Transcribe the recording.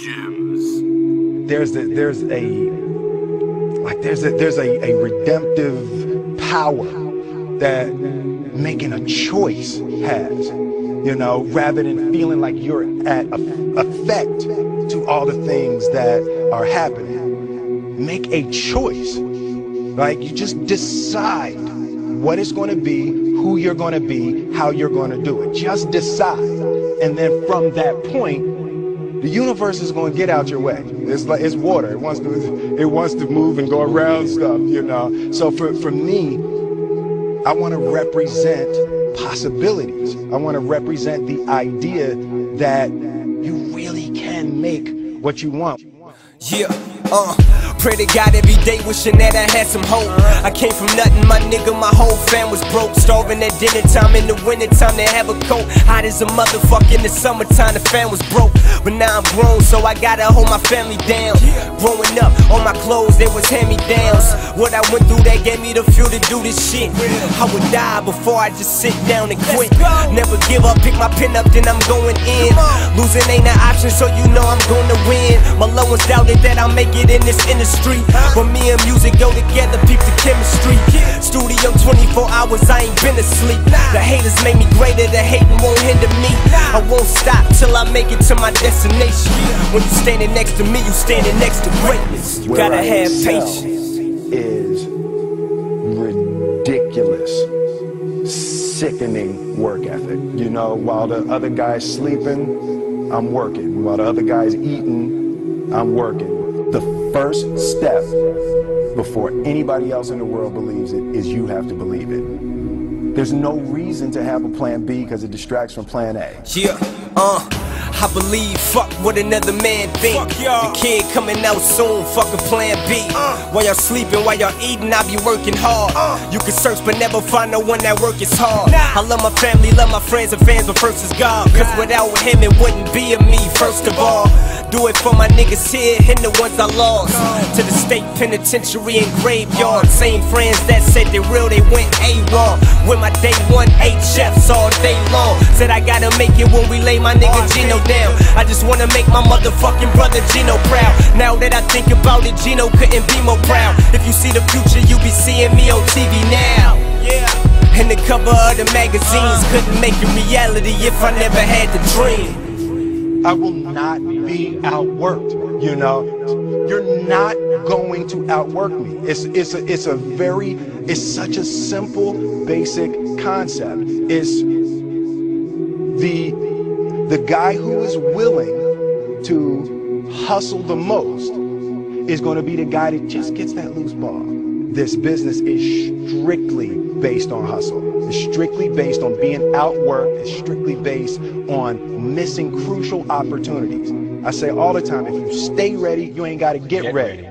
gems. There's a redemptive power that making a choice has, you know, rather than feeling like you're at effect to all the things that are happening. Make a choice. Like, you just decide what it's going to be, who you're going to be, how you're going to do it. Just decide. And then from that point, the universe is going to get out your way. It's water. It wants to move and go around stuff, you know. So for me, I want to represent possibilities. I want to represent the idea that you really can make what you want. Yeah, pray to God every day, wishing that I had some hope. I came from nothing, my nigga, my whole fam was broke. Starving at dinner time, in the winter time they have a coat. Hot as a motherfucker in the summertime, the fam was broke. But now I'm grown, so I gotta hold my family down. Growing up, all my clothes, they was hand-me-downs. What I went through, that gave me the fuel to do this shit. I would die before I just sit down and quit. Never give up, pick my pen up, then I'm going in. Losing ain't an option, so you know I'm gonna win. My loved ones doubted that I'll make it in this industry, but me and music go together, peep the chemistry. Studio 24 hours, I ain't been asleep. The haters make me greater, the hating won't hinder me. I won't stop till I make it to my destination. When you standing next to me, you standing next to greatness. You gotta have patience. Is ridiculous, sickening work ethic. You know, while the other guy's sleeping, I'm working. While the other guy's eating, I'm working. The first step before anybody else in the world believes it is you have to believe it. There's no reason to have a plan B because it distracts from plan A. Yeah, I believe, fuck what another man think. The kid coming out soon, fuck a plan B. While y'all sleeping, while y'all eating, I be working hard. You can search but never find no one that work is hard. I love my family, love my friends and fans, but first is God. Cause without him it wouldn't be a me, first of all. Do it for my niggas here and the ones I lost. To the state penitentiary and graveyard. Same friends that said they real, they went AWOL. With my day one, 8 chefs all day long. Said I gotta make it when we lay my nigga Gino down. I just wanna make my motherfucking brother Gino proud. Now that I think about it, Gino couldn't be more proud. If you see the future, you be seeing me on TV now. And the cover of the magazines couldn't make it reality if I never had the dream. I will not be outworked, you know. You're not going to outwork me. It's such a simple, basic concept. It's the guy who is willing to hustle the most is going to be the guy that just gets that loose ball. This business is strictly based on hustle. It's strictly based on being outworked. It's strictly based on missing crucial opportunities. I say all the time, if you stay ready, you ain't got to get ready.